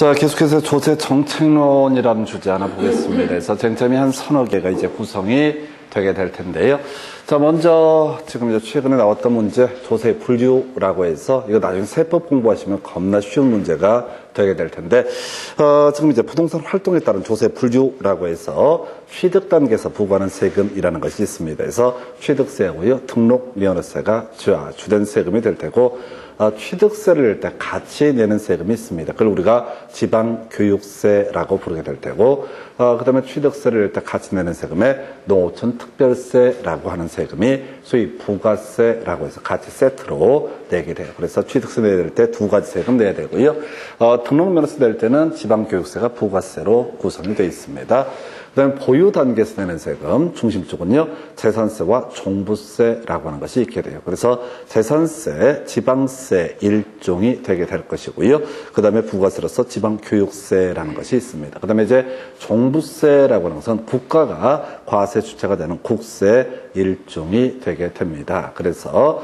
자, 계속해서 조세 정책론이라는 주제 하나 보겠습니다. 그래서 쟁점이 한 서너 개가 이제 구성이 되게 될 텐데요. 자, 먼저 지금 이제 최근에 나왔던 문제, 조세 분류라고 해서 이거 나중에 세법 공부하시면 겁나 쉬운 문제가 되게 될 텐데, 지금 이제 부동산 활동에 따른 조세 분류라고 해서 취득 단계에서 부과하는 세금이라는 것이 있습니다. 그래서 취득세하고요, 등록 면허세가 주된 세금이 될 테고, 취득세를 낼 때 같이 내는 세금이 있습니다. 그걸 우리가 지방교육세라고 부르게 될 테고, 그 다음에 취득세를 낼 때 같이 내는 세금에 농어촌 특별세라고 하는 세금이 소위 부가세라고 해서 같이 세트로 내게 돼요. 그래서 취득세 내야 될 때 두 가지 세금 내야 되고요. 등록면허세 낼 때는 지방교육세가 부가세로 구성이 되어 있습니다. 그 다음에 보유 단계에서 내는 세금, 중심적은요, 재산세와 종부세라고 하는 것이 있게 돼요. 그래서 재산세, 지방세 일종이 되게 될 것이고요. 그 다음에 부가세로서 지방교육세라는 것이 있습니다. 그 다음에 이제 종부세라고 하는 것은 국가가 과세 주체가 되는 국세 일종이 되게 됩니다. 그래서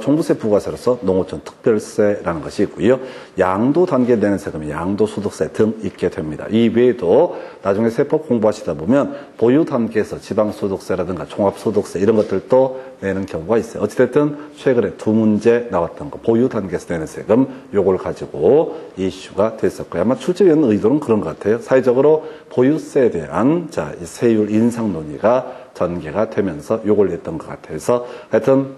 종부세 부가세로서 농어촌 특별세라는 것이 있고요. 양도 단계에 내는 세금이 양도소득세 등 있게 됩니다. 이 외에도 나중에 세법 공부하시다 보면 보유 단계에서 지방소득세라든가 종합소득세 이런 것들도 내는 경우가 있어요. 어찌됐든 최근에 두 문제 나왔던 거, 보유 단계에서 내는 세금, 요걸 가지고 이슈가 됐었고요. 아마 출제위원 의도는 그런 것 같아요. 사회적으로 보유세에 대한 이 세율 인상 논의가 전개가 되면서 요걸 냈던 것 같아서 하여튼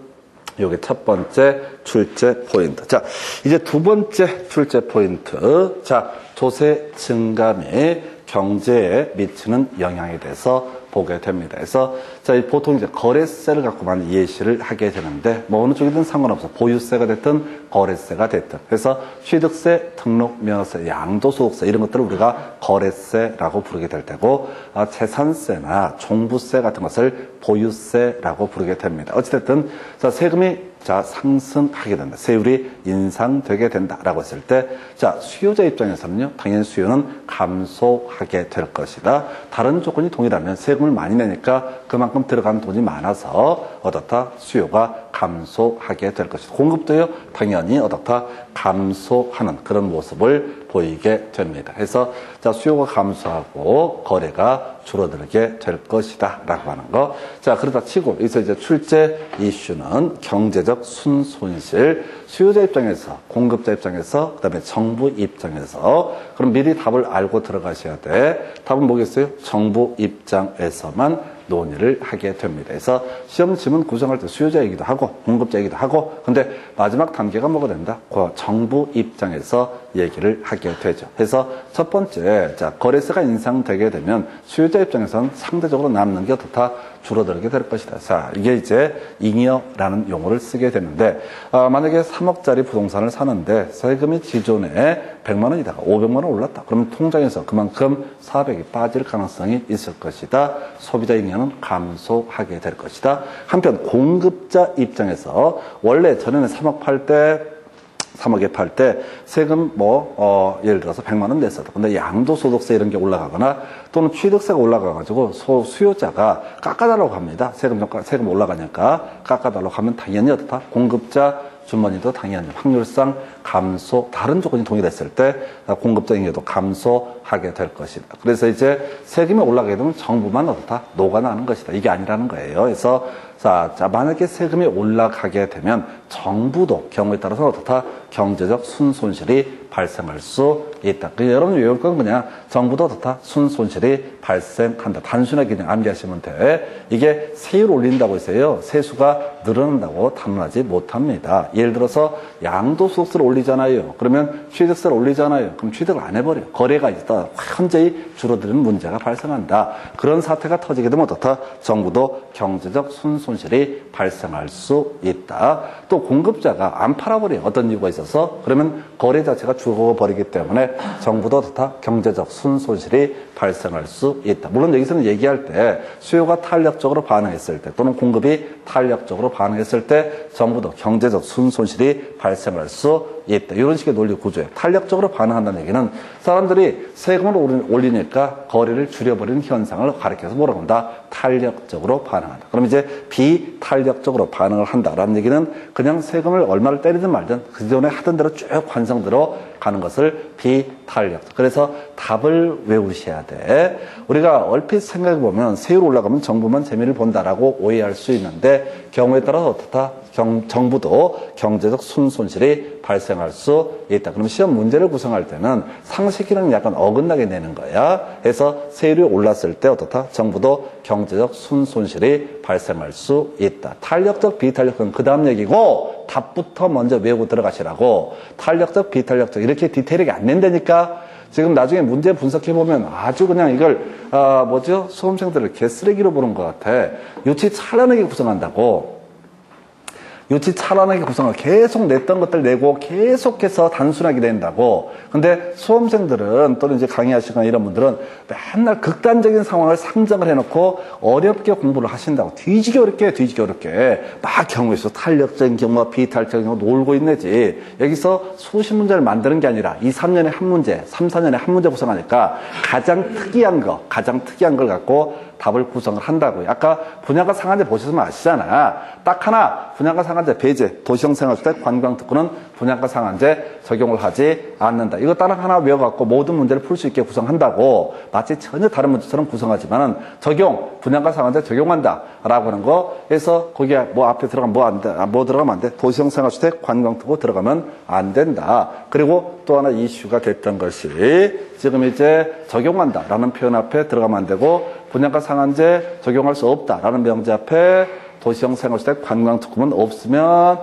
요게 첫 번째 출제 포인트. 자, 이제 두 번째 출제 포인트. 자, 조세 증감이 경제에 미치는 영향에 대해서 보게 됩니다. 그래서 자, 보통 이제 거래세를 갖고만 예시를 하게 되는데 뭐 어느 쪽이든 상관없어. 보유세가 됐든 거래세가 됐든. 그래서 취득세, 등록면허세, 양도소득세 이런 것들을 우리가 거래세라고 부르게 될 테고, 재산세나 종부세 같은 것을 보유세라고 부르게 됩니다. 어찌됐든 자, 세금이 상승하게 된다. 세율이 인상되게 된다라고 했을 때, 수요자 입장에서는요, 당연히 수요는 감소하게 될 것이다. 다른 조건이 동일하면 세금을 많이 내니까 그만큼 들어가는 돈이 많아서 어떻다? 수요가 감소하게 될 것이다. 공급도요, 당연히 어떻다? 감소하는 그런 모습을 보이게 됩니다. 그래서 수요가 감소하고 거래가 줄어들게 될 것이다 라고 하는 거. 그러다 치고 여기서 이제 출제 이슈는 경제적 순손실. 수요자 입장에서, 공급자 입장에서, 그 다음에 정부 입장에서. 그럼 미리 답을 알고 들어가셔야 돼. 답은 뭐겠어요? 정부 입장에서만 논의를 하게 됩니다. 그래서 시험 지문 구성할 때 수요자 얘기도 하고 공급자 얘기도 하고, 근데 마지막 단계가 뭐가 된다? 그 정부 입장에서 얘기를 하게 되죠. 그래서 첫 번째, 거래세가 인상되게 되면 수요자 입장에서는 상대적으로 남는 게 어떻다? 줄어들게 될 것이다. 이게 이제 잉여라는 용어를 쓰게 되는데, 만약에 3억짜리 부동산을 사는데 세금이 기존에 100만 원이다가 500만 원 올랐다. 그러면 통장에서 그만큼 400이 빠질 가능성이 있을 것이다. 소비자 잉여는 감소하게 될 것이다. 한편 공급자 입장에서 원래 전에는 3억에 팔 때 세금 예를 들어서 100만 원 냈었다. 근데 양도소득세 이런 게 올라가거나 또는 취득세가 올라가가지고 수요자가 깎아달라고 합니다. 세금 올라가니까 깎아달라고 하면 당연히 어떻다? 공급자 주머니도 당연히 확률상 다른 조건이 동일했을 때 공급자 잉여도 감소하게 될 것이다. 그래서 이제 세금이 올라가게 되면 정부만 어떻다? 녹아나는 것이다. 이게 아니라는 거예요. 그래서 만약에 세금이 올라가게 되면 정부도 경우에 따라서 어떻다? 경제적 순손실이 발생할 수 있다. 여러분 외울 건 그냥 정부도 어떻다? 순손실이 발생한다. 단순하게 그냥 암기하시면 돼. 이게 세율 올린다고 해서요, 세수가 늘어난다고 단언하지 못합니다. 예를 들어서 양도소득세를 올리잖아요. 그러면 취득세를 올리잖아요. 그럼 취득을 안 해버려요. 거래가 있다. 현저히 줄어드는 문제가 발생한다. 그런 사태가 터지게 되면 어떻다? 정부도 경제적 순손실이 발생할 수 있다. 또 공급자가 안 팔아버려요. 어떤 이유가 있어서. 그러면 거래 자체가 죽어버리기 때문에 정부도 어떻다? 경제적 순손실이 발생할 수 있다. 물론 여기서는 얘기할 때 수요가 탄력적으로 반응했을 때 또는 공급이 탄력적으로 반응했을 때 정부도 경제적 순손실이 발생할 수 있다. 이런 식의 논리 구조예요. 탄력적으로 반응한다는 얘기는 사람들이 세금을 올리니까 거래를 줄여버리는 현상을 가리켜서 뭐라고 한다? 탄력적으로 반응한다. 그럼 이제 비탄력적으로 반응을 한다라는 얘기는 그냥 세금을 얼마를 때리든 말든 그전에 하던 대로 쭉 관성대로 가는 것을 비탄력적. 그래서 답을 외우셔야 돼. 우리가 얼핏 생각해보면 세율 올라가면 정부만 재미를 본다라고 오해할 수 있는데 경우에 따라서 어떻다? 정부도 경제적 순손실이 발생할 수 있다. 그럼 시험 문제를 구성할 때는 상식이랑 약간 어긋나게 내는 거야. 그래서 세율이 올랐을 때 어떻다? 정부도 경제적 순손실이 발생할 수 있다. 탄력적, 비탄력적은 그 다음 얘기고 답부터 먼저 외우고 들어가시라고. 탄력적, 비탄력적 이렇게 디테일하게 안 낸다니까. 지금 나중에 문제 분석해보면 아주 그냥 이걸 수험생들을 개쓰레기로 보는 것 같아. 유치 찬란하게 구성한다고. 유치 찬란하게 구성을 계속 냈던 것들 내고 계속해서 단순하게 낸다고. 근데 수험생들은 또는 이제 강의하시거나 이런 분들은 맨날 극단적인 상황을 상정을 해놓고 어렵게 공부를 하신다고. 뒤지게 어렵게. 막 경우에서 탄력적인 경우와 비탄력적인 경우 놀고 있네지. 여기서 수십 문제를 만드는 게 아니라 2, 3년에 한 문제, 3, 4년에 한 문제 구성하니까 가장 특이한 걸 갖고 답을 구성을 한다고요. 아까 분야가 상한제 보셨으면 아시잖아. 딱 하나 분야가 상한제 배제 도시형생활주택 관광특구는 분야가 상한제 적용을 하지 않는다. 이거 딱 하나 외워갖고 모든 문제를 풀 수 있게 구성한다고. 마치 전혀 다른 문제처럼 구성하지만은 분야가 상한제 적용한다라고 하는 거. 그래서 거기에 앞에 들어가면 들어가면 안 돼. 도시형생활주택 관광특구 들어가면 안 된다. 그리고 또 하나 이슈가 됐던 것이 지금 이제 적용한다라는 표현 앞에 들어가면 안 되고 분양가 상한제 적용할 수 없다라는 명제 앞에 도시형 생활주택 관광특구는 없으면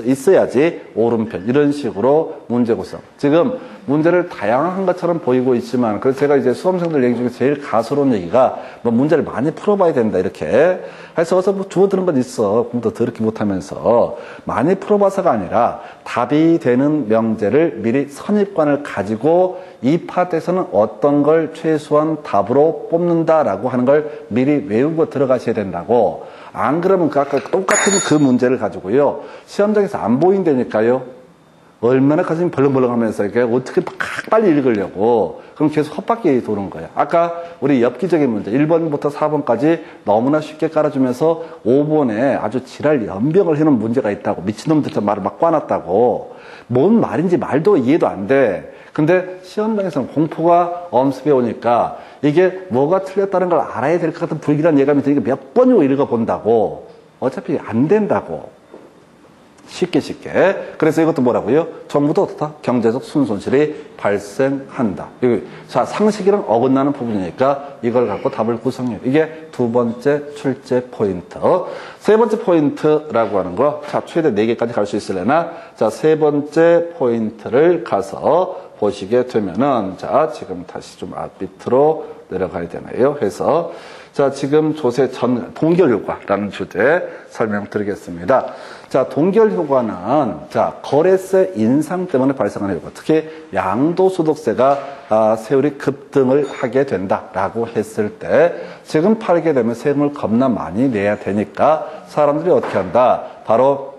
있어야지 오른편 이런 식으로 문제 구성. 지금 문제를 다양한 것처럼 보이고 있지만 그래서 제가 이제 수험생들 얘기 중에 제일 가소로운 얘기가 문제를 많이 풀어봐야 된다 이렇게 해서 어서 주워 들은 건 있어. 공부도 더럽게 못하면서 많이 풀어봐서가 아니라 답이 되는 명제를 미리 선입관을 가지고 이 파트에서는 어떤 걸 최소한 답으로 뽑는다라고 하는 걸 미리 외우고 들어가셔야 된다고. 안 그러면 아까 똑같은 그 문제를 가지고요. 시험장에서 안 보인다니까요. 얼마나 가슴이 벌렁벌렁 하면서 이게 어떻게 빨리 읽으려고. 그럼 계속 헛바퀴 도는 거야. 아까 우리 엽기적인 문제 1번부터 4번까지 너무나 쉽게 깔아주면서 5번에 아주 지랄 연병을 해놓은 문제가 있다고. 미친놈들처럼 말을 막 꽈놨다고. 뭔 말인지 말도 이해도 안 돼. 근데 시험장에서는 공포가 엄습해 오니까 이게 뭐가 틀렸다는 걸 알아야 될 것 같은 불길한 예감이 드니까 몇 번이고 읽어본다고. 어차피 안 된다고. 쉽게. 그래서 이것도 뭐라고요? 전부도 어떻다? 경제적 순손실이 발생한다. 자, 상식이랑 어긋나는 부분이니까 이걸 갖고 답을 구성해요. 이게 두 번째 출제 포인트. 세 번째 포인트라고 하는 거. 자, 최대 4개까지 갈 수 있으려나? 자, 세 번째 포인트를 가서 보시게 되면은, 자, 지금 다시 좀 앞밑으로 내려가야 되나요? 해서, 자, 지금 조세 동결효과라는 주제 설명드리겠습니다. 자, 동결효과는, 자, 거래세 인상 때문에 발생하는 효과. 특히 양도소득세가, 세율이 급등을 하게 된다라고 했을 때, 지금 팔게 되면 세금을 겁나 많이 내야 되니까, 사람들이 어떻게 한다? 바로,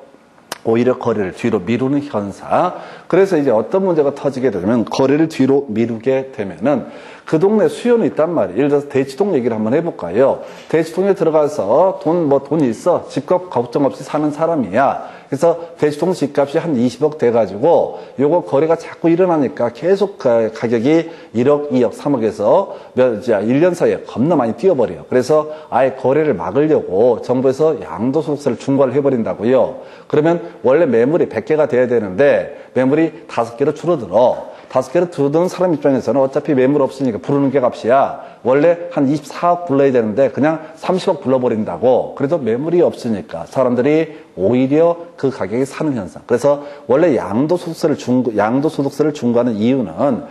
오히려 거래를 뒤로 미루는 현상. 그래서 이제 어떤 문제가 터지게 되면 거래를 뒤로 미루게 되면은 그 동네 수요는 있단 말이에요. 예를 들어서 대치동 얘기를 한번 해볼까요? 대치동에 들어가서 돈 있어. 집값 걱정 없이 사는 사람이야. 그래서 대치동 집값이 한 20억 돼가지고 요거 거래가 자꾸 일어나니까 계속 가격이 1억, 2억, 3억에서 1년 사이에 겁나 많이 뛰어버려요. 그래서 아예 거래를 막으려고 정부에서 양도소득세를 중과를 해버린다고요. 그러면 원래 매물이 100개가 돼야 되는데 매물이 5개로 줄어들어. 5개로 줄어드는 사람 입장에서는 어차피 매물 없으니까 부르는 게 값이야. 원래 한 24억 불러야 되는데 그냥 30억 불러버린다고. 그래도 매물이 없으니까 사람들이 오히려 그 가격에 사는 현상. 그래서 원래 양도소득세를 중과하는 이유는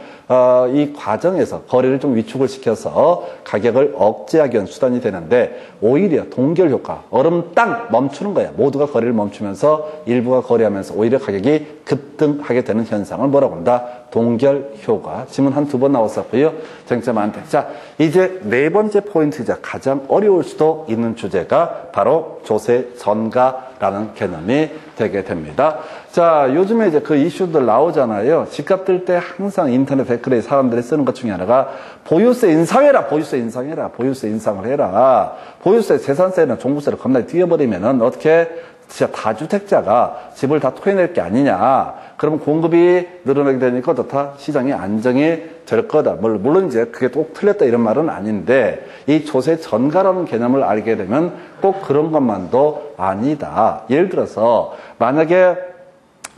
이 과정에서 거래를 좀 위축을 시켜서 가격을 억제하기 위한 수단이 되는데 오히려 동결효과, 얼음 땅 멈추는 거야. 모두가 거래를 멈추면서 일부가 거래하면서 오히려 가격이 급등하게 되는 현상을 뭐라고 한다? 동결효과. 지문 한 2번 나왔었고요. 쟁점한테. 자, 이제 네 번째 포인트이자 가장 어려울 수도 있는 주제가 바로 조세 전가라는 개념이 되게 됩니다. 자, 요즘에 이제 그 이슈들 나오잖아요. 집값 뜰 때 항상 인터넷 댓글에 사람들이 쓰는 것 중에 하나가 보유세 인상해라. 보유세 인상을 해라. 보유세 재산세나 종부세를 겁나게 띄워버리면은 어떻게 진짜 다주택자가 집을 다 토해낼 게 아니냐. 그러면 공급이 늘어나게 되니까 어떻다? 시장이 안정이 될 거다. 물론 이제 그게 꼭 틀렸다 이런 말은 아닌데 이 조세 전가라는 개념을 알게 되면 꼭 그런 것만도 아니다. 예를 들어서 만약에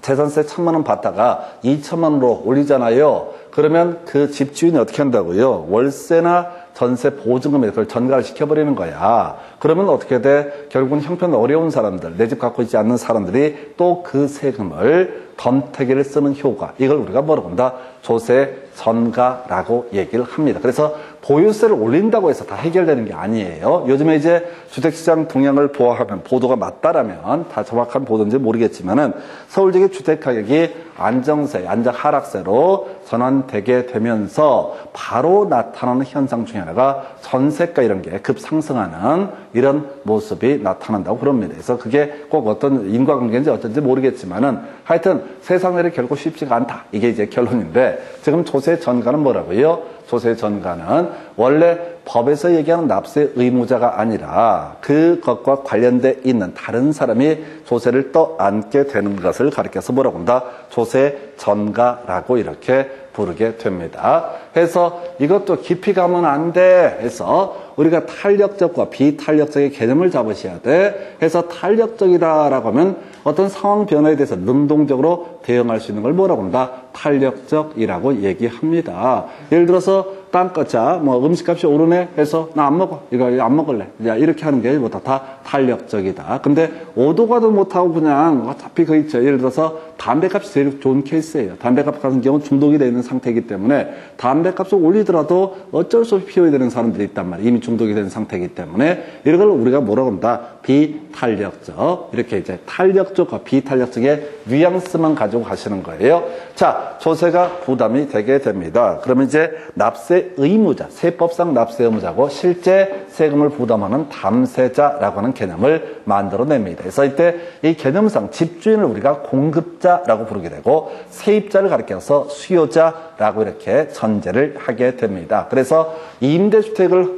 재산세 1,000만 원 받다가 2,000만 원으로 올리잖아요. 그러면 그 집주인이 어떻게 한다고요? 월세나 전세 보증금에 그걸 전가를 시켜버리는 거야. 그러면 어떻게 돼? 결국은 형편 어려운 사람들, 내 집 갖고 있지 않는 사람들이 또 그 세금을 덤태기를 쓰는 효과. 이걸 우리가 뭐라고 한다? 조세 전가라고 얘기를 합니다. 그래서 보유세를 올린다고 해서 다 해결되는 게 아니에요. 요즘에 이제 주택시장 동향을 보아하면 보도가 맞다라면 다 정확한 보도인지 모르겠지만은 서울 지역 주택가격이 안정세, 안정 하락세로 전환되게 되면서 바로 나타나는 현상 중에 하나가 전세가 이런 게 급상승하는 이런 모습이 나타난다고 그럽니다. 그래서 그게 꼭 어떤 인과관계인지 어쩐지 모르겠지만은 하여튼 세상일이 결코 쉽지가 않다. 이게 이제 결론인데 지금 조세 전가는 뭐라고요? 조세 전가는 원래 법에서 얘기하는 납세 의무자가 아니라 그것과 관련돼 있는 다른 사람이 조세를 떠안게 되는 것을 가리켜서 뭐라고 한다? 조세 전가라고 이렇게 부르게 됩니다. 그래서 이것도 깊이 가면 안 돼 해서 우리가 탄력적과 비탄력적의 개념을 잡으셔야 돼. 해서 탄력적이다라고 하면 어떤 상황 변화에 대해서 능동적으로 대응할 수 있는 걸 뭐라고 한다? 탄력적이라고 얘기합니다. 예를 들어서 땅값, 음식값이 오르네 해서 나 안 먹어. 이거 안 먹을래. 이렇게 하는 게 뭐다? 다 탄력적이다. 근데 오도 가도 못하고 그냥 어차피 그 있죠. 예를 들어서 담배값이 제일 좋은 케이스예요. 담배값 같은 경우는 중독이 되어 있는 상태이기 때문에 담배값을 올리더라도 어쩔 수 없이 피워야 되는 사람들이 있단 말이에요. 이미 중독이 된 상태이기 때문에 이런 걸 우리가 뭐라고 한다? 비탄력적. 이렇게 이제 탄력적과 비탄력적의 뉘앙스만 가지고 가시는 거예요. 자, 조세가 부담이 되게 됩니다. 그러면 이제 납세 의무자, 세법상 납세 의무자고 실제 세금을 부담하는 담세자라고 하는 개념을 만들어냅니다. 그래서 이때 이 개념상 집주인을 우리가 공급자라고 부르게 되고 세입자를 가리켜서 수요자라고 이렇게 전제를 하게 됩니다. 그래서 임대주택을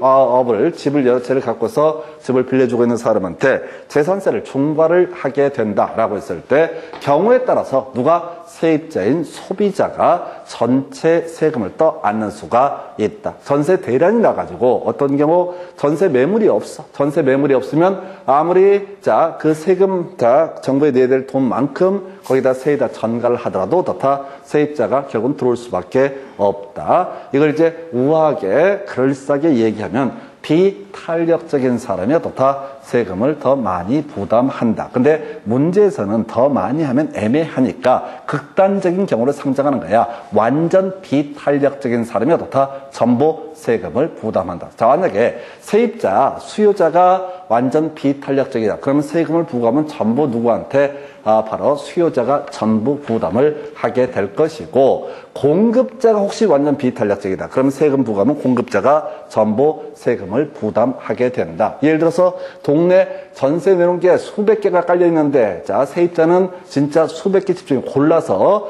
집을 여러 채를 갖고서 집을 빌려주고 있는 사람한테 재산세를 중과를 하게 된다라고 했을 때 경우에 따라서 누가 세입자인 소비자가 전체 세금을 떠안는 수가 있다. 전세 대란이 나가지고 어떤 경우 전세 매물이 없어. 전세 매물이 없으면 아무리 그 세금 정부에 내야 될 돈만큼 거기다 세에다 전가를 하더라도 다 세입자가 결국은 들어올 수밖에 없다. 이걸 이제 우아하게 그럴싸하게 얘기하면 비탄력적인 사람이 다 세금을 더 많이 부담한다. 근데 문제에서는 더 많이 하면 애매하니까 극단적인 경우를 상정하는 거야. 완전 비탄력적인 사람이 다 전부 세금을 부담한다. 자, 만약에 세입자, 수요자가 완전 비탄력적이다. 그러면 세금을 부과하면 전부 누구한테? 바로 수요자가 전부 부담을 하게 될 것이고 공급자가 혹시 완전 비탄력적이다. 그러면 세금 부과하면 공급자가 전부 세금을 부담하게 된다. 예를 들어서 동네 전세 내놓은 게 수백 개가 깔려 있는데 자, 세입자는 진짜 수백 개 집주인 골라서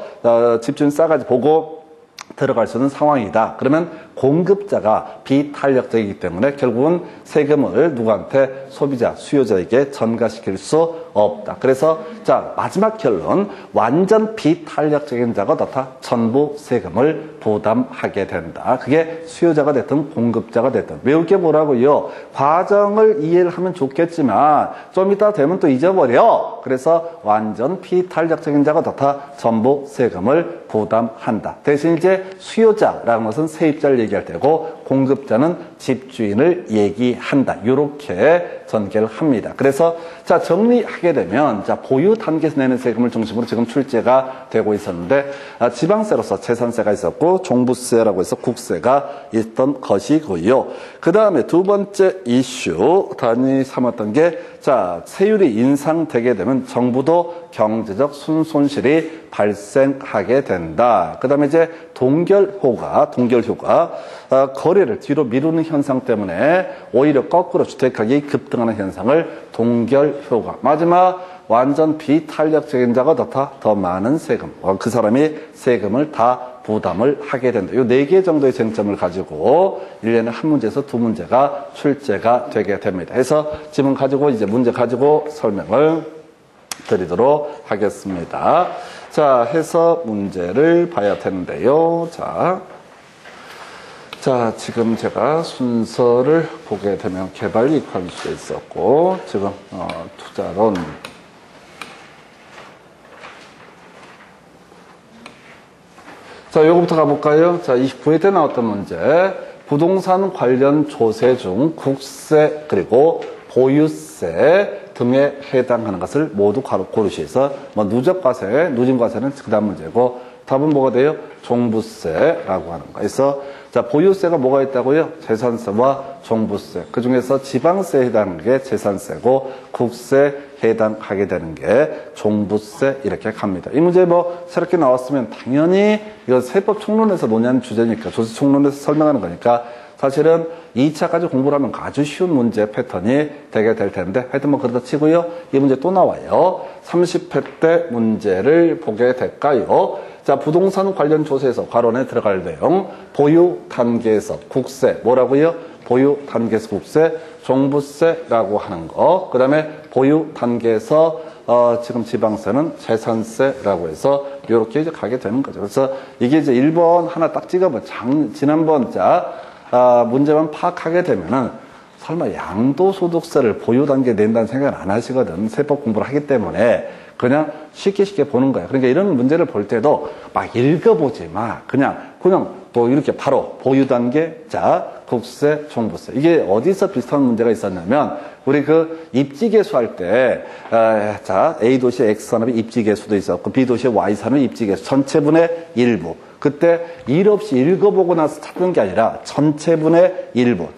집주인 싸가지 보고 들어갈 수 있는 상황이다. 그러면 공급자가 비탄력적이기 때문에 결국은 세금을 누구한테? 소비자, 수요자에게 전가시킬 수 없다. 그래서 자, 마지막 결론. 완전 비탄력적인 자가 다 전부 세금을 부담하게 된다. 그게 수요자가 됐든 공급자가 됐든. 외울 게 뭐라고요? 과정을 이해를 하면 좋겠지만 좀 이따 되면 또 잊어버려. 그래서 완전 비탄력적인 자가 다 전부 세금을 부담한다. 대신 이제 수요자라는 것은 세입자를 얘기할 때고 공급자는 집주인을 얘기한다. 이렇게 전개를 합니다. 그래서 자, 정리하게 되면 자, 보유 단계에서 내는 세금을 중심으로 지금 출제가 되고 있었는데 지방세로서 재산세가 있었고 종부세라고 해서 국세가 있던 것이고요. 그 다음에 두 번째 이슈 단위 삼았던 게 자, 세율이 인상되게 되면 정부도 경제적 순손실이 발생하게 된다. 그 다음에 이제 동결효과, 거래를 뒤로 미루는 현상 때문에 오히려 거꾸로 주택가격이 급등하는 현상을 동결효과. 마지막 완전 비탄력적인 자가 더 많은 세금, 그 사람이 세금을 다 부담을 하게 된다. 이 4개 정도의 쟁점을 가지고 1년에 한 문제에서 2문제가 출제가 되게 됩니다. 그래서 지문 가지고 이제 문제 가지고 설명을 드리도록 하겠습니다. 자, 해서 문제를 봐야 되는데요. 자, 지금 제가 순서를 보게 되면 개발 이익할 수 있었고, 지금, 투자론. 자, 요거부터 가볼까요? 자, 29회 때 나왔던 문제. 부동산 관련 조세 중 국세 그리고 보유세 등에 해당하는 것을 모두 고르시해서 뭐 누적과세, 누진과세는 그 다음 문제고 답은 뭐가 돼요? 종부세라고 하는 거. 그래서 자, 보유세가 뭐가 있다고요? 재산세와 종부세. 그 중에서 지방세에 해당하는 게 재산세고 국세에 해당하게 되는 게 종부세 이렇게 갑니다. 이 문제 뭐 새롭게 나왔으면 당연히 이건 세법 총론에서 논의하는 주제니까 조세 총론에서 설명하는 거니까 사실은 2차까지 공부를 하면 아주 쉬운 문제 패턴이 되게 될 텐데 하여튼 뭐 그러다 치고요. 이 문제 또 나와요. 30회 때 문제를 보게 될까요? 자, 부동산 관련 조세에서 괄호에 들어갈 내용 보유 단계에서 국세 뭐라고요? 보유 단계에서 국세 종부세라고 하는 거. 그 다음에 보유 단계에서 지금 지방세는 재산세라고 해서 이렇게 이제 가게 되는 거죠. 그래서 이게 이제 1번 하나 딱 찍어보면 지난번 문제만 파악하게 되면은 설마 양도소득세를 보유 단계에 낸다는 생각을 안 하시거든. 세법 공부를 하기 때문에 그냥 쉽게 보는 거야. 그러니까 이런 문제를 볼 때도 막 읽어보지 마. 그냥 또 이렇게 바로 보유 단계, 자, 국세, 종부세. 이게 어디서 비슷한 문제가 있었냐면 우리 그 입지계수 할 때, 자, A도시 X산업이 입지계수도 있었고 B도시 Y산업이 입지계수 전체분의 일부. 그때 일 없이 읽어보고 나서 찾는 게 아니라 전체분의 일부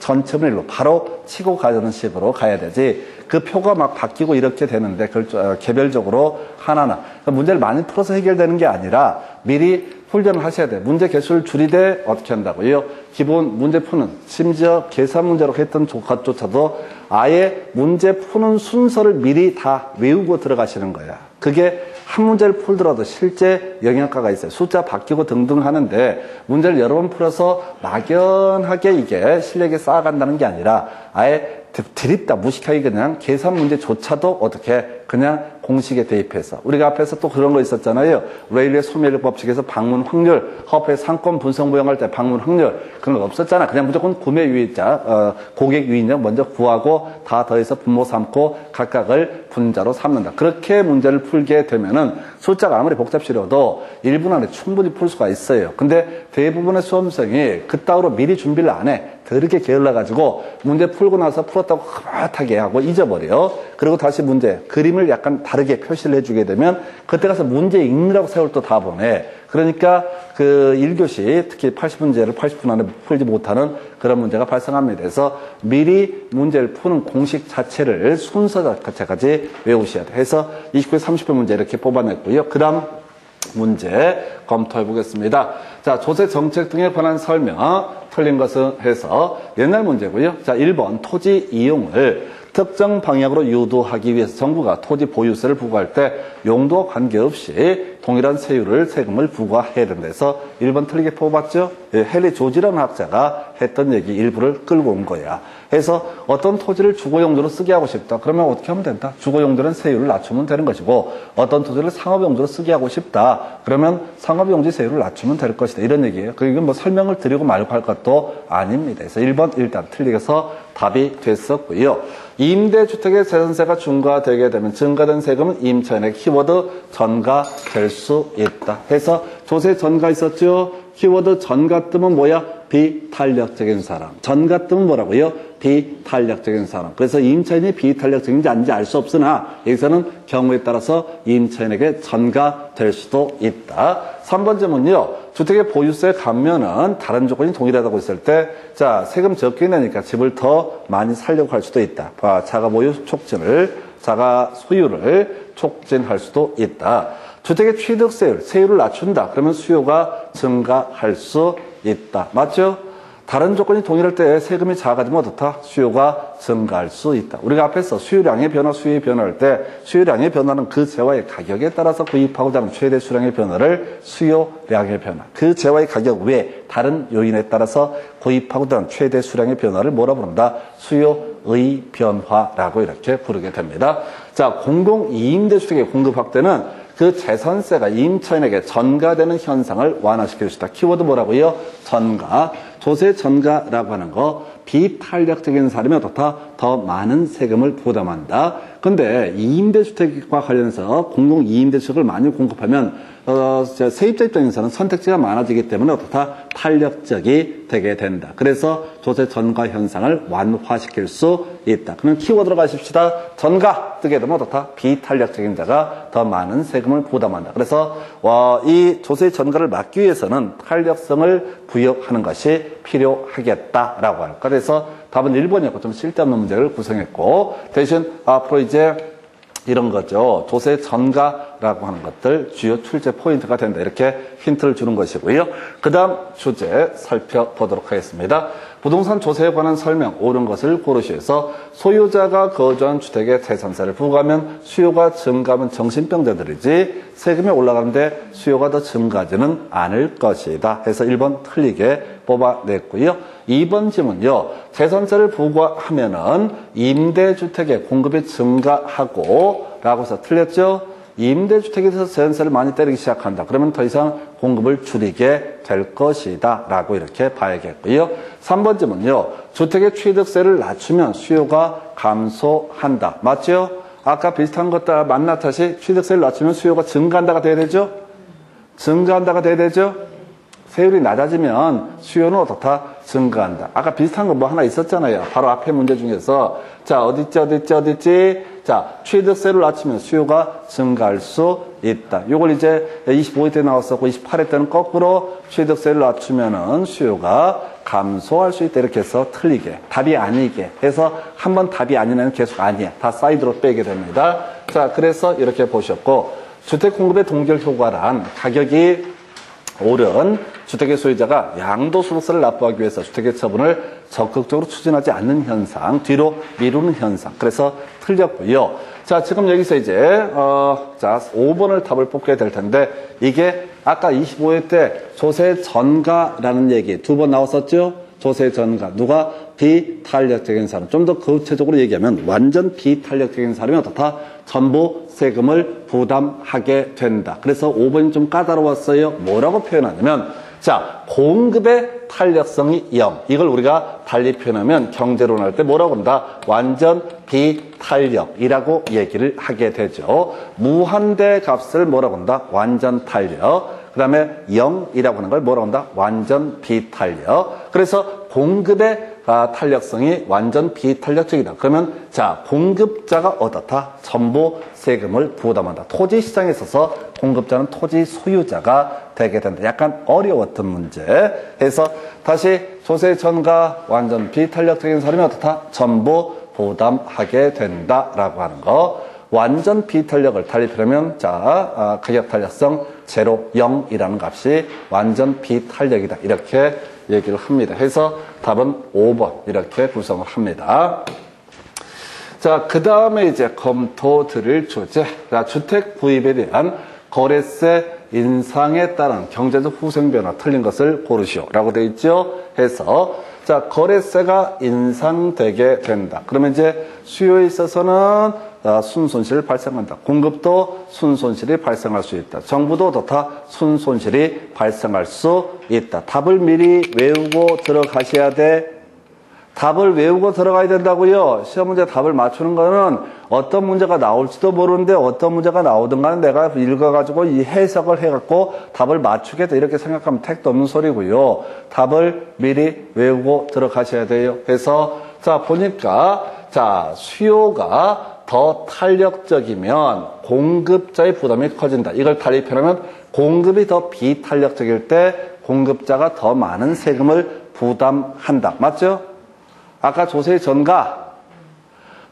바로 치고 가자는 식으로 가야 되지. 그 표가 막 바뀌고 이렇게 되는데 그걸 개별적으로 하나하나 문제를 많이 풀어서 해결되는 게 아니라 미리 훈련을 하셔야 돼요. 문제 개수를 줄이되 어떻게 한다고요? 기본 문제 푸는 심지어 계산 문제로 했던 것조차도 아예 문제 푸는 순서를 미리 다 외우고 들어가시는 거야. 그게 한 문제를 풀더라도 실제 영역가가 있어요. 숫자 바뀌고 등등 하는데 문제를 여러 번 풀어서 막연하게 이게 실력이 쌓아간다는 게 아니라 아예 드립다 무식하게 그냥 계산 문제조차도 어떻게 그냥 공식에 대입해서 우리가 앞에서 또 그런 거 있었잖아요. 레일리의 소멸력 법칙에서 방문 확률, 허브의 상권 분석 모형할 때 방문 확률 그런 거 없었잖아. 그냥 무조건 구매 유의자, 고객 유의냐 먼저 구하고 다 더해서 분모 삼고 각각을 분자로 삼는다. 그렇게 문제를 풀게 되면은 숫자가 아무리 복잡스러워도 1분 안에 충분히 풀 수가 있어요. 근데 대부분의 수험생이 그따위로 미리 준비를 안 해. 더럽게 게을러가지고 문제 풀고 나서 풀었다고 흐뭇하게 하고 잊어버려. 그리고 다시 문제, 그림을 약간 다르게 표시를 해주게 되면 그때 가서 문제 읽느라고 세월 또 다 보내. 그러니까 그 1교시 특히 80문제를 80분 안에 풀지 못하는 그런 문제가 발생합니다. 그래서 미리 문제를 푸는 공식 자체를 순서 자체까지 외우셔야 돼. 해서 29회 30회 문제 이렇게 뽑아냈고요. 그 다음 문제 검토해 보겠습니다. 자, 조세 정책 등에 관한 설명 틀린 것은 해서 옛날 문제고요. 자, 1번 토지 이용을 특정 방향으로 유도하기 위해서 정부가 토지 보유세를 부과할 때 용도와 관계없이 동일한 세금을 부과해야 된다 해서 1번 틀리게 뽑았죠. 헨리 조지라는 학자가 했던 얘기 일부를 끌고 온 거야. 해서 어떤 토지를 주거용도로 쓰게 하고 싶다. 그러면 어떻게 하면 된다? 주거용도는 세율을 낮추면 되는 것이고 어떤 토지를 상업용도로 쓰게 하고 싶다. 그러면 상업용지 세율을 낮추면 될 것이다. 이런 얘기예요. 그리고 뭐 설명을 드리고 말고 할 것도 아닙니다. 그래서 1번 일단 틀리게서 답이 됐었고요. 임대주택의 재산세가 증가되게 되면 증가된 세금은 임차인의 키워드 전가될 수 있다. 해서 조세 전가 있었죠? 키워드 전가 뜨면 뭐야? 비탄력적인 사람. 전가 뜨면 뭐라고요? 비탄력적인 사람. 그래서 임차인이 비탄력적인지 아닌지 알 수 없으나 여기서는 경우에 따라서 임차인에게 전가될 수도 있다. 3번째는요. 주택의 보유세 감면은 다른 조건이 동일하다고 했을 때 자, 세금 적게 내니까 집을 더 많이 살려고 할 수도 있다. 자가 보유 촉진을 자가 소유를 촉진할 수도 있다. 주택의 취득세율, 세율을 낮춘다. 그러면 수요가 증가할 수 있다. 맞죠? 다른 조건이 동일할 때 세금이 작아지면 어떻다? 수요가 증가할 수 있다. 우리가 앞에서 수요량의 변화, 수요의 변화할 때 수요량의 변화는 그 재화의 가격에 따라서 구입하고자 하는 최대 수량의 변화를 수요량의 변화. 그 재화의 가격 외에 다른 요인에 따라서 구입하고자 하는 최대 수량의 변화를 뭐라 부른다? 수요 의 변화라고 이렇게 부르게 됩니다. 자, 공공이임대주택의 공급 확대는 그 재산세가 임차인에게 전가되는 현상을 완화시킬 수 있다. 키워드 뭐라고요? 전가. 조세 전가라고 하는 거, 비탄력적인 사람이 어떻다? 더 많은 세금을 부담한다. 근데 이임대주택과 관련해서 공공이임대주택을 많이 공급하면 세입자 입장에서는 선택지가 많아지기 때문에 어떻다? 탄력적이 되게 된다. 그래서 조세 전가 현상을 완화시킬 수 있다. 그럼 키워드로 가십시다. 전가 뜨게 되면 어떻다? 비탄력적인 자가 더 많은 세금을 부담한다. 그래서 이 조세 전가를 막기 위해서는 탄력성을 부여하는 것이 필요하겠다라고 할까. 그래서 답은 1번이었고 좀 쓸데없는 문제를 구성했고, 대신 앞으로 이제 이런 거죠. 조세 전가라고 하는 것들 주요 출제 포인트가 된다. 이렇게 힌트를 주는 것이고요. 그 다음 주제 살펴보도록 하겠습니다. 부동산 조세에 관한 설명, 옳은 것을 고르시에서 소유자가 거주한 주택에 재산세를 부과하면 수요가 증가하면 정신병자들이지 세금이 올라가는데 수요가 더 증가하지는 않을 것이다. 해서 1번 틀리게 뽑아냈고요. 2번 질문요. 재산세를 부과하면은 임대주택의 공급이 증가하고 라고 해서 틀렸죠? 임대주택에서 재산세를 많이 때리기 시작한다. 그러면 더 이상 공급을 줄이게 될 것이다. 라고 이렇게 봐야겠고요. 3번 질문요. 주택의 취득세를 낮추면 수요가 감소한다. 맞죠? 아까 비슷한 것과 만나듯이 취득세를 낮추면 수요가 증가한다가 돼야 되죠? 증가한다가 돼야 되죠? 세율이 낮아지면 수요는 어떻다? 증가한다. 아까 비슷한 거 뭐 하나 있었잖아요. 바로 앞에 문제 중에서. 자, 어딨지? 자, 취득세를 낮추면 수요가 증가할 수 있다. 요걸 이제 25회 때 나왔었고 28회 때는 거꾸로 취득세를 낮추면은 수요가 감소할 수 있다. 이렇게 해서 틀리게. 답이 아니게 해서 한번 답이 아니면 계속 아니야. 다 사이드로 빼게 됩니다. 자, 그래서 이렇게 보셨고, 주택 공급의 동결 효과란 가격이 오른 주택의 소유자가 양도소득세를 납부하기 위해서 주택의 처분을 적극적으로 추진하지 않는 현상, 뒤로 미루는 현상. 그래서 틀렸고요. 자, 지금 여기서 이제 자, 5번을 답을 뽑게 될 텐데, 이게 아까 25회 때 조세 전가라는 얘기 2번 나왔었죠? 조세 전가. 누가? 비탄력적인 사람. 좀 더 구체적으로 얘기하면 완전 비탄력적인 사람이 어떻다? 전부 세금을 부담하게 된다. 그래서 5번이 좀 까다로웠어요. 뭐라고 표현하냐면, 자, 공급의 탄력성이 0. 이걸 우리가 달리 표현하면 경제론 할 때 뭐라고 한다? 완전 비탄력이라고 얘기를 하게 되죠. 무한대 값을 뭐라고 한다? 완전 탄력. 그 다음에 0이라고 하는 걸 뭐라고 한다? 완전 비탄력. 그래서 공급의 탄력성이 완전 비탄력적이다. 그러면 자, 공급자가 어떻다? 전부 세금을 부담한다. 토지 시장에 있어서 공급자는 토지 소유자가 되게 된다. 약간 어려웠던 문제. 해서 다시 조세 전가 완전 비탄력적인 사람이 어떻다? 전부 부담하게 된다라고 하는 거. 완전 비탄력을 달리 표현하면 자, 가격 탄력성 0, 0이라는 값이 완전 비탄력이다. 이렇게 얘기를 합니다. 해서 답은 5번 이렇게 구성을 합니다. 자, 그 다음에 이제 검토 드릴 주제. 자, 주택 구입에 대한 거래세 인상에 따른 경제적 후생 변화 틀린 것을 고르시오. 라고 되어 있죠. 해서 자, 거래세가 인상되게 된다. 그러면 이제 수요에 있어서는 순손실을 발생한다. 공급도 순손실이 발생할 수 있다. 정부도 어떻다? 순손실이 발생할 수 있다. 답을 미리 외우고 들어가셔야 돼. 답을 외우고 들어가야 된다고요. 시험 문제 답을 맞추는 거는 어떤 문제가 나올지도 모르는데 어떤 문제가 나오든 간에 내가 읽어가지고 이 해석을 해갖고 답을 맞추겠다 이렇게 생각하면 택도 없는 소리고요. 답을 미리 외우고 들어가셔야 돼요. 그래서 자, 보니까 자, 수요가 더 탄력적이면 공급자의 부담이 커진다. 이걸 달리 표현하면 공급이 더 비탄력적일 때 공급자가 더 많은 세금을 부담한다. 맞죠? 아까 조세 전가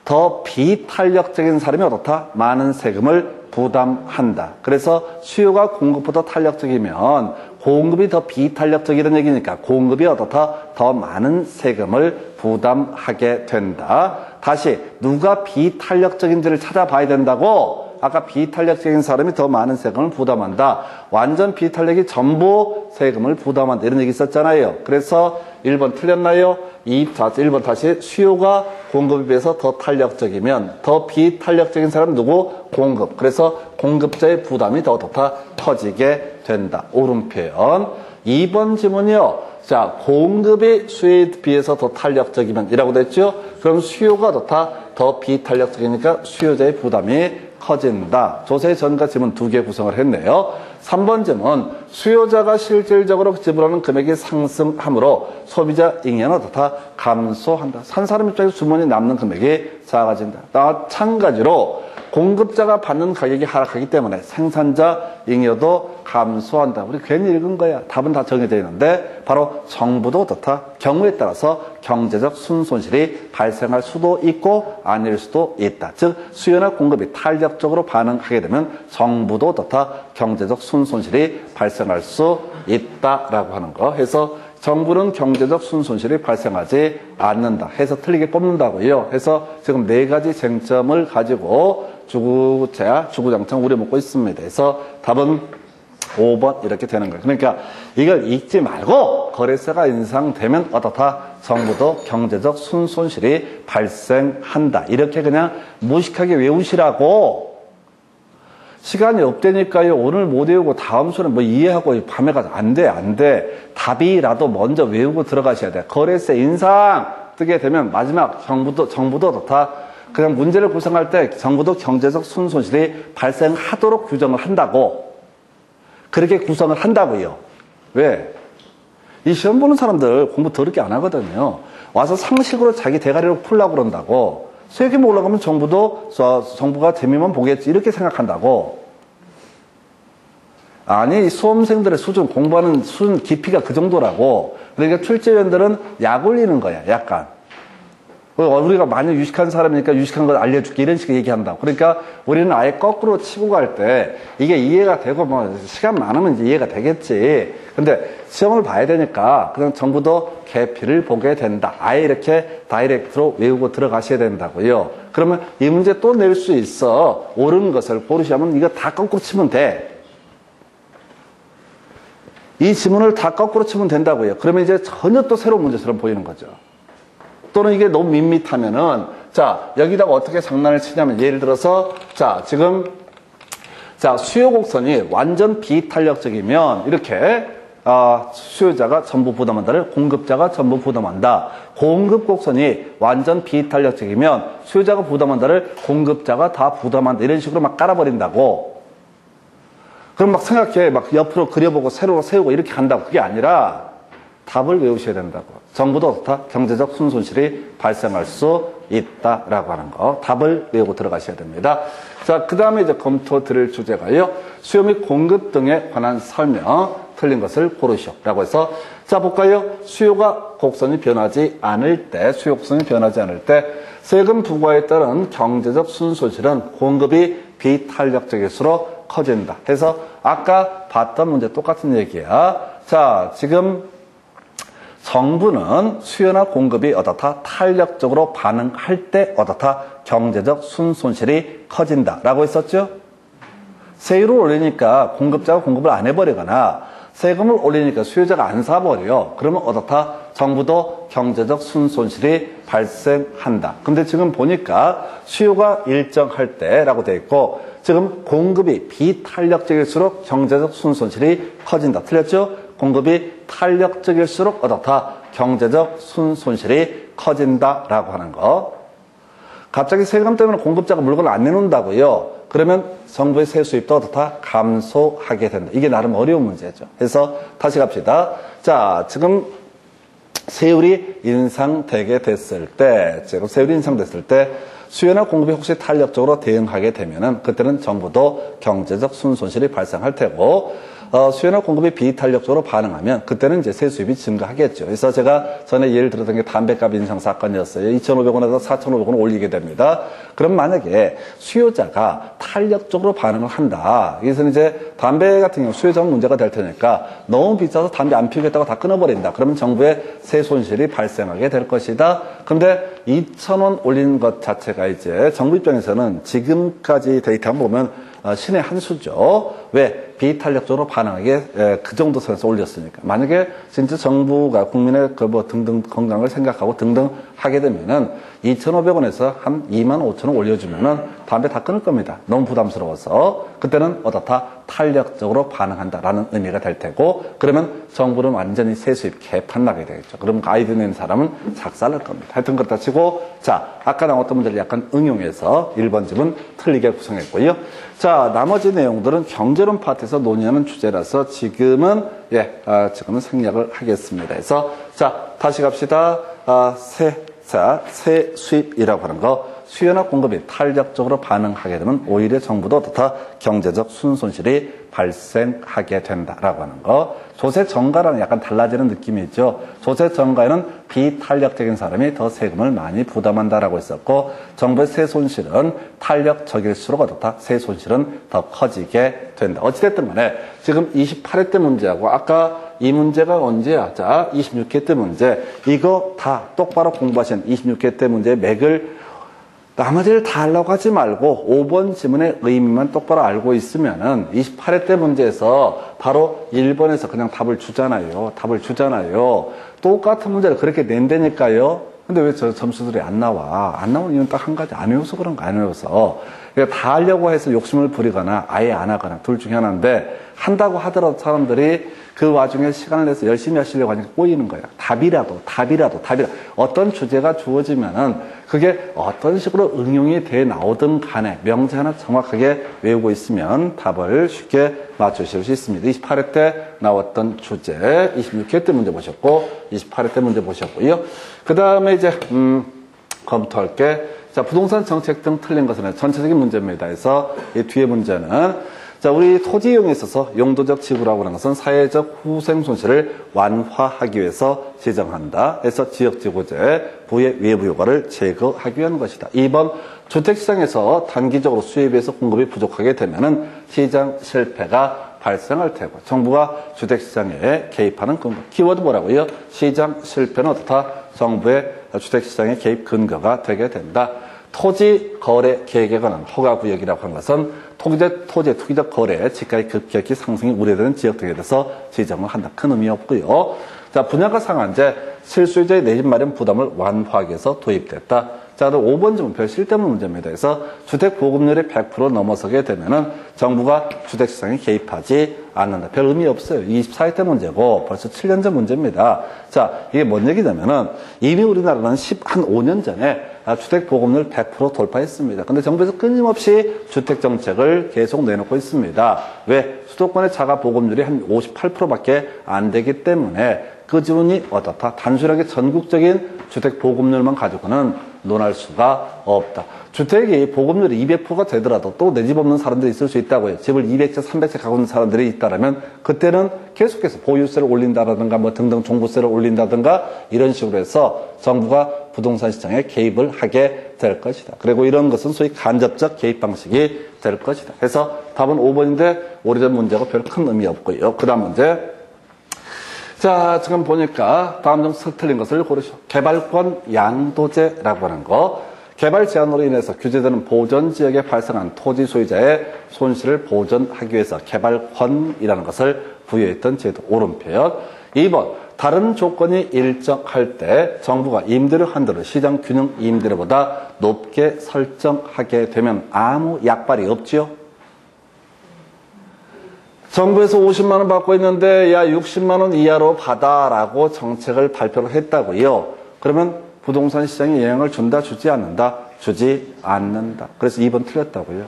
더 비탄력적인 사람이 어떻다? 많은 세금을 부담한다. 그래서 수요가 공급보다 탄력적이면 공급이 더 비탄력적이라는 얘기니까 공급이 어떻다? 더 많은 세금을 부담하게 된다. 다시 누가 비탄력적인지를 찾아봐야 된다고? 아까 비탄력적인 사람이 더 많은 세금을 부담한다. 완전 비탄력이 전부 세금을 부담한다. 이런 얘기 있었잖아요. 그래서 1번 틀렸나요? 1번 다시 수요가 공급에 비해서 더 탄력적이면 더 비탄력적인 사람은 누구? 공급. 그래서 공급자의 부담이 더 커지게 된다. 옳은 표현. 2번 지문이요. 자, 공급이 수요에 비해서 더 탄력적이면 이라고 됐죠? 그럼 수요가 더 비탄력적이니까 수요자의 부담이 커진다. 조세 전과 지문 2개 구성을 했네요. 3번 지문, 수요자가 실질적으로 지불하는 금액이 상승함으로 소비자 잉여는 감소한다. 산 사람 입장에서 주머니 남는 금액이 작아진다. 마찬가지로 공급자가 받는 가격이 하락하기 때문에 생산자 잉여도 감소한다. 우리 괜히 읽은 거야. 답은 다 정해져 있는데 바로 정부도 경우에 따라서 경제적 순손실이 발생할 수도 있고 아닐 수도 있다. 즉 수요나 공급이 탄력적으로 반응하게 되면 정부도 경제적 순손실이 발생할 수 있다라고 하는 거. 해서 정부는 경제적 순손실이 발생하지 않는다. 해서 틀리게 뽑는다고요. 해서 지금 4가지 쟁점을 가지고 주구장창 우려먹고 있습니다. 그래서 답은 5번 이렇게 되는 거예요. 그러니까 이걸 잊지 말고 거래세가 인상되면 어떻다? 정부도 경제적 순손실이 발생한다. 이렇게 그냥 무식하게 외우시라고. 시간이 없다니까요. 오늘 못 외우고 다음 수는 뭐 이해하고 밤에 가서 안 돼. 답이라도 먼저 외우고 들어가셔야 돼. 거래세 인상 뜨게 되면 마지막 정부도 그냥 문제를 구성할 때 정부도 경제적 순손실이 발생하도록 규정을 한다고. 그렇게 구성을 한다고요. 왜? 이 시험 보는 사람들 공부 더럽게 안 하거든요. 와서 상식으로 자기 대가리로 풀려고 그런다고. 세금이 올라가면 정부가 재미만 보겠지 이렇게 생각한다고. 아니 수험생들의 수준 공부하는 수준 깊이가 그 정도라고. 그러니까 출제위원들은 약 올리는 거야. 약간 우리가 많이 유식한 사람이니까 유식한 걸 알려줄게 이런 식으로 얘기한다고. 그러니까 우리는 아예 거꾸로 치고 갈 때 이게 이해가 되고 뭐 시간 많으면 이제 이해가 되겠지. 근데 시험을 봐야 되니까 그냥 정부도 계피를 보게 된다. 아예 이렇게 다이렉트로 외우고 들어가셔야 된다고요. 그러면 이 문제 또 낼 수 있어. 옳은 것을 고르시면 이거 다 거꾸로 치면 돼. 이 지문을 다 거꾸로 치면 된다고요. 그러면 이제 전혀 또 새로운 문제처럼 보이는 거죠. 또는 이게 너무 밋밋하면은, 자, 여기다가 어떻게 장난을 치냐면, 예를 들어서, 지금, 수요 곡선이 완전 비탄력적이면, 이렇게, 수요자가 전부 부담한다를 공급자가 전부 부담한다. 공급 곡선이 완전 비탄력적이면, 수요자가 부담한다를 공급자가 다 부담한다. 이런 식으로 막 깔아버린다고. 그럼 막 생각해. 막 옆으로 그려보고 세로로 세우고 이렇게 간다고. 그게 아니라, 답을 외우셔야 된다고. 정부도 경제적 순손실이 발생할 수 있다라고 하는 거. 답을 외우고 들어가셔야 됩니다. 자, 그 다음에 이제 검토 드릴 주제가요. 수요 및 공급 등에 관한 설명. 틀린 것을 고르시오라고 해서 자, 볼까요? 수요가 곡선이 변하지 않을 때, 세금 부과에 따른 경제적 순손실은 공급이 비탄력적일수록 커진다. 그래서 아까 봤던 문제 똑같은 얘기야. 자, 지금 정부는 수요나 공급이 탄력적으로 반응할 때 경제적 순손실이 커진다라고 했었죠. 세율을 올리니까 공급자가 공급을 안 해버리거나 세금을 올리니까 수요자가 안 사버려. 그러면 정부도 경제적 순손실이 발생한다. 근데 지금 보니까 수요가 일정할 때라고 되어 있고 지금 공급이 비탄력적일수록 경제적 순손실이 커진다. 틀렸죠? 공급이 탄력적일수록 경제적 순손실이 커진다라고 하는 거. 갑자기 세금 때문에 공급자가 물건을 안 내놓는다고요. 그러면 정부의 세수입도 감소하게 된다. 이게 나름 어려운 문제죠. 그래서 다시 갑시다. 자, 지금 세율이 인상되게 됐을 때, 수요나 공급이 혹시 탄력적으로 대응하게 되면은 그때는 정부도 경제적 순손실이 발생할 테고, 수요나 공급이 비탄력적으로 반응하면 그때는 이제 세수입이 증가하겠죠. 그래서 제가 전에 예를 들었던 게 담배값 인상 사건이었어요. 2,500원에서 4,500원 올리게 됩니다. 그럼 만약에 수요자가 탄력적으로 반응을 한다. 그래서 이제 담배 같은 경우 수요자는 문제가 될 테니까 너무 비싸서 담배 안 피우겠다고 다 끊어버린다. 그러면 정부에 세 손실이 발생하게 될 것이다. 그런데 2,000원 올리는 것 자체가 이제 정부 입장에서는 지금까지 데이터 한번 보면 신의 한 수죠. 왜? 비탄력적으로 반응하게 그 정도 선에서 올렸으니까. 만약에 진짜 정부가 국민의 그 뭐 등등 건강을 생각하고 등등 하게 되면은 2,500원에서 한 25,000원 올려주면은 담배 다 끊을 겁니다. 너무 부담스러워서. 그때는 어떻다? 탄력적으로 반응한다라는 의미가 될 테고, 그러면 정부는 완전히 세수입 개판 나게 되겠죠. 그럼 아이디어 낸 사람은 작살날 겁니다. 하여튼 그렇다 치고, 자, 아까 나왔던 문제를 약간 응용해서 1번 집은 틀리게 구성했고요. 자, 나머지 내용들은 경제론 파트에서 논의하는 주제라서 지금은 지금은 생략을 하겠습니다. 그래서 자, 다시 갑시다. 세 수입이라고 하는 거, 수요나 공급이 탄력적으로 반응하게 되면 오히려 정부도 어떻다? 경제적 순손실이 발생하게 된다라고 하는 거. 조세 정가랑 약간 달라지는 느낌이 있죠. 조세 정가에는 비탄력적인 사람이 더 세금을 많이 부담한다라고 했었고, 정부의 세 손실은 탄력적일수록 어떻다? 세 손실은 더 커지게 된다. 어찌됐든 간에 지금 28회 때 문제하고 아까 이 문제가 언제야? 자, 26회 때 문제. 이거 다 똑바로 공부하신 26회 때 문제의 맥을 나머지를 다 하려고 하지 말고 5번 지문의 의미만 똑바로 알고 있으면은 28회 때 문제에서 바로 1번에서 그냥 답을 주잖아요. 답을 주잖아요. 똑같은 문제를 그렇게 낸다니까요. 근데 왜 저 점수들이 안 나와? 안 나오는 이유는 딱 한 가지. 안 외워서 그런 거, 안 외워서. 그러니까 다 하려고 해서 욕심을 부리거나 아예 안 하거나 둘 중에 하나인데, 한다고 하더라도 사람들이 그 와중에 시간을 내서 열심히 하시려고 하니까 꼬이는 거예요. 답이라도. 어떤 주제가 주어지면은 그게 어떤 식으로 응용이 돼 나오든 간에 명제 하나 정확하게 외우고 있으면 답을 쉽게 맞추실 수 있습니다. 28회 때 나왔던 주제, 26회 때 문제 보셨고, 28회 때 문제 보셨고요. 그 다음에 이제, 검토할 게, 자, 부동산 정책 등 틀린 것은 전체적인 문제입니다. 그래서 이 뒤에 문제는, 자, 우리 토지 이용에 있어서 용도적 지구라고 하는 것은 사회적 후생 손실을 완화하기 위해서 지정한다. 그래서 지역지구제, 부의 외부 요구를 제거하기 위한 것이다. 2번, 주택시장에서 단기적으로 수요에 비해서 공급이 부족하게 되면은 시장 실패가 발생할 테고, 정부가 주택시장에 개입하는 근거. 키워드 뭐라고요? 시장 실패는 어떻다? 정부의 주택시장의 개입 근거가 되게 된다. 토지 거래 계획에 관한 허가구역이라고 하는 것은 토지의 투기적 거래, 집가의 급격히 상승이 우려되는 지역 등에 대해서 지정을 한다. 큰 의미 없고요. 자, 분양가 상한제, 실수요자의 내 집 마련 부담을 완화하기 위해서 도입됐다. 자, 그럼 5번 질문 별 쓸데없는 문제입니다. 그래서 주택 보급률이 100% 넘어서게 되면은 정부가 주택시장에 개입하지 않는다. 별 의미 없어요. 24회 때 문제고 벌써 7년 전 문제입니다. 자, 이게 뭔 얘기냐면은 이미 우리나라는 한 5년 전에 주택 보급률 100% 돌파했습니다. 근데 정부에서 끊임없이 주택 정책을 계속 내놓고 있습니다. 왜? 수도권의 자가 보급률이 한 58%밖에 안 되기 때문에 그 지분이 어떻다? 단순하게 전국적인 주택 보급률만 가지고는 논할 수가 없다. 주택이 보급률이 200%가 되더라도 또 내 집 없는 사람들이 있을 수 있다고요. 집을 200채, 300채 갖고 있는 사람들이 있다라면 그때는 계속해서 보유세를 올린다라든가 뭐 등등 종부세를 올린다든가 이런 식으로 해서 정부가 부동산 시장에 개입을 하게 될 것이다. 그리고 이런 것은 소위 간접적 개입 방식이 될 것이다. 그래서 답은 5번인데 오래전 문제고 별 큰 의미 없고요. 그 다음 문제. 자, 지금 보니까 다음 중 틀린 것을 고르시오. 개발권 양도제라고 하는 거. 개발 제한으로 인해서 규제되는 보전지역에 발생한 토지 소유자의 손실을 보전하기 위해서 개발권이라는 것을 부여했던 제도. 옳은 표현. 2번. 다른 조건이 일정할 때 정부가 임대료 한도를 시장 균형 임대료보다 높게 설정하게 되면 아무 약발이 없지요. 정부에서 50만 원 받고 있는데 야 60만 원 이하로 받아라고 정책을 발표를 했다고요. 그러면 부동산 시장에 영향을 준다, 주지 않는다? 주지 않는다. 그래서 2번 틀렸다고요.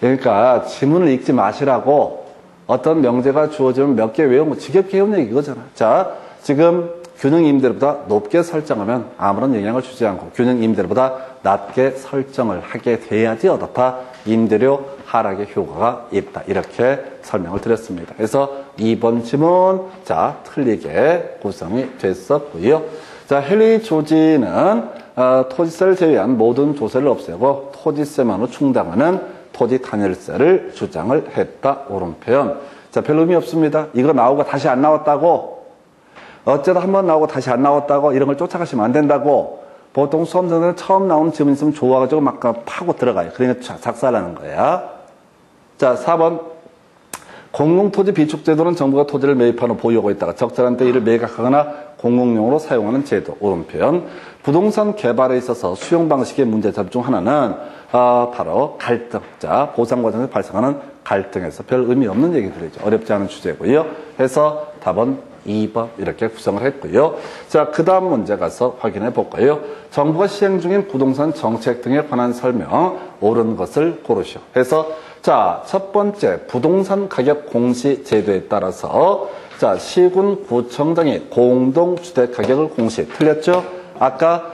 그러니까 지문을 읽지 마시라고 어떤 명제가 주어지면 몇 개 외우면 지겹게 해온 얘기 이거잖아. 자, 지금 균형 임대료보다 높게 설정하면 아무런 영향을 주지 않고 균형 임대료보다 낮게 설정을 하게 돼야지 어떻다? 임대료 하락의 효과가 있다. 이렇게 설명을 드렸습니다. 그래서 2번 지문, 자, 틀리게 구성이 됐었고요. 자, 헨리 조지는 토지세를 제외한 모든 조세를 없애고 토지세만으로 충당하는 토지 단일세를 주장을 했다. 옳은 표현. 자, 별 의미 없습니다. 이거 나오고 다시 안 나왔다고, 어쩌다 한번 나오고 다시 안 나왔다고 이런 걸 쫓아가시면 안 된다고. 보통 수험생들은 처음 나오는 지문 있으면 좋아가지고 막 파고 들어가요. 그러니까 작살나는 거야. 자, 4번. 공공토지 비축제도는 정부가 토지를 매입하는 보유하고 있다가 적절한 때 이를 매각하거나 공공용으로 사용하는 제도. 옳은 표현. 부동산 개발에 있어서 수용 방식의 문제점 중 하나는 바로 갈등. 자, 보상 과정에서 발생하는 갈등에서 별 의미 없는 얘기들이죠. 어렵지 않은 주제고요. 해서 답은 2번 이렇게 구성을 했고요. 자, 그 다음 문제 가서 확인해 볼까요? 정부가 시행 중인 부동산 정책 등에 관한 설명, 옳은 것을 고르시오. 해서 자, 첫 번째 부동산 가격 공시 제도에 따라서 자, 시군 구청장이 공동주택 가격을 공시. 틀렸죠? 아까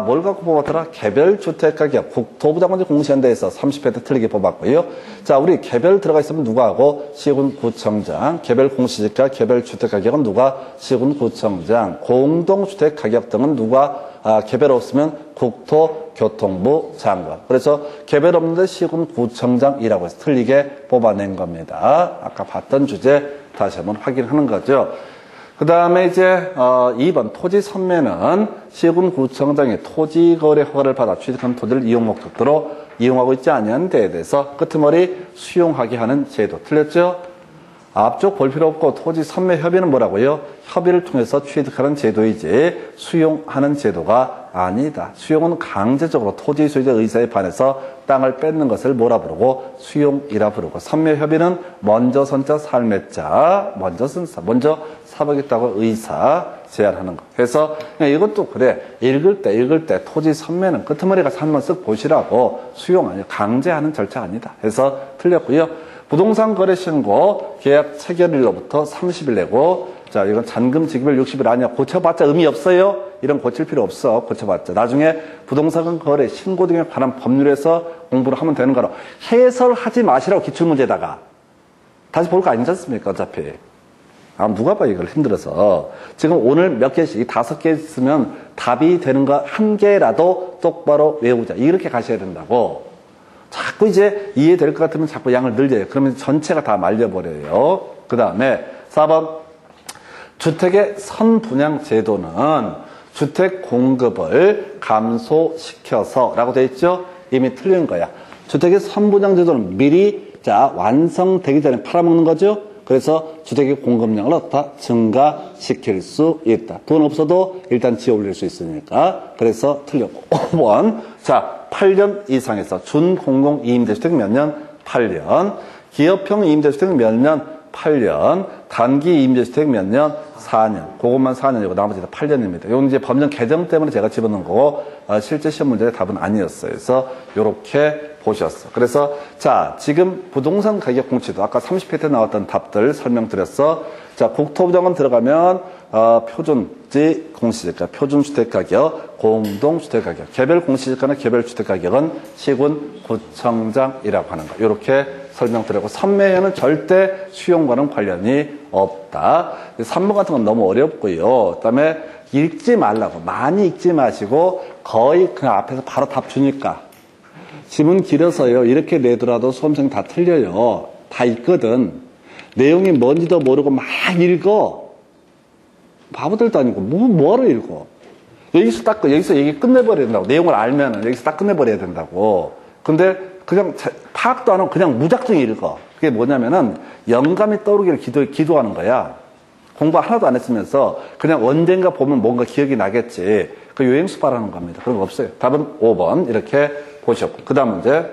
뭘 갖고 뽑았더라? 개별 주택 가격. 국토부 장관이 공시한 데에서 30회 틀리게 뽑았고요. 자, 우리 개별 들어가 있으면 누가 하고? 시군 구청장. 개별 공시지가 개별 주택 가격은 누가? 시군 구청장. 공동주택 가격 등은 누가? 개별 없으면 국토교통부 장관. 그래서 개별 없는데 시군 구청장이라고 해서 틀리게 뽑아낸 겁니다. 아까 봤던 주제 다시 한번 확인하는 거죠. 그 다음에 이제 2번 토지 선매는 시군 구청장이 토지거래 허가를 받아 취득한 토지를 이용 목적으로 이용하고 있지 아니한 데에 대해서 끄트머리 수용하게 하는 제도. 틀렸죠? 앞쪽 볼 필요 없고 토지 선매 협의는 뭐라고요? 협의를 통해서 취득하는 제도이지 수용하는 제도가 아니다. 수용은 강제적으로 토지 소유자 의사에 반해서 땅을 뺏는 것을 뭐라 부르고? 수용이라 부르고. 선매 협의는 먼저 선자 살매자, 먼저 선사, 먼저 사보겠다고 의사 제안하는 것. 그래서 이것도 그래. 읽을 때 토지 선매는 끄트머리 가서 한번 쓱 보시라고. 수용 아니야. 강제하는 절차가 아니다. 해서 틀렸고요. 부동산 거래 신고 계약 체결일로부터 30일 내고, 자, 이건 잔금 지급일 60일 아니야. 고쳐봤자 의미 없어요. 이런 고칠 필요 없어. 고쳐봤자. 나중에 부동산 거래 신고 등에 관한 법률에서 공부를 하면 되는 거로 해설하지 마시라고 기출문제다가. 다시 볼 거 아니지 않습니까? 어차피. 누가 봐, 이걸 힘들어서. 지금 오늘 몇 개씩, 5개 있으면 답이 되는 거 1개라도 똑바로 외우자. 이렇게 가셔야 된다고. 자꾸 이제 이해될 것 같으면 자꾸 양을 늘려요. 그러면 전체가 다 말려버려요. 그 다음에 4번. 주택의 선분양 제도는 주택 공급을 감소시켜서 라고 되어 있죠? 이미 틀린 거야. 주택의 선분양 제도는 미리 자 완성되기 전에 팔아먹는 거죠? 그래서 주택의 공급량을 어떻다? 증가시킬 수 있다. 돈 없어도 일단 지어 올릴 수 있으니까. 그래서 틀렸고. 5번. 자, 8년 이상에서 준공공 이임대주택 몇 년? 8년. 기업형 이임대주택 몇 년? 8년. 단기 이임대주택 몇 년? 4년. 그것만 4년이고 나머지 다 8년입니다. 이건 이제 법령 개정 때문에 제가 집어넣은 거고 실제 시험 문제의 답은 아니었어요. 그래서 이렇게 보셨어. 그래서 자, 지금 부동산 가격 공시도 아까 30회 때 나왔던 답들 설명드렸어. 자, 국토부 장관 들어가면 표준지 공시지가, 표준주택가격, 공동주택가격, 개별 공시지가나 개별 주택가격은 시군 구청장이라고 하는 거. 이렇게 설명드렸고, 선매에는 절대 수용과는 관련이 없다. 3번 같은 건 너무 어렵고요. 그다음에 읽지 말라고, 많이 읽지 마시고 거의 그냥 앞에서 바로 답 주니까. 지문 길어서요. 이렇게 내더라도 수험생 다 틀려요. 다 읽거든. 내용이 뭔지도 모르고 막 읽어. 바보들도 아니고 뭐하러 읽어. 여기서 얘기 끝내버려야 된다고. 내용을 알면은 여기서 딱 끝내버려야 된다고. 근데 그냥 파악도 안 하고 그냥 무작정 읽어. 그게 뭐냐면은 영감이 떠오르기를 기도하는 거야. 공부 하나도 안 했으면서 그냥 언젠가 보면 뭔가 기억이 나겠지. 그 요행수 바라는 겁니다. 그런 거 없어요. 답은 5번 이렇게 보셨고. 그 다음 문제.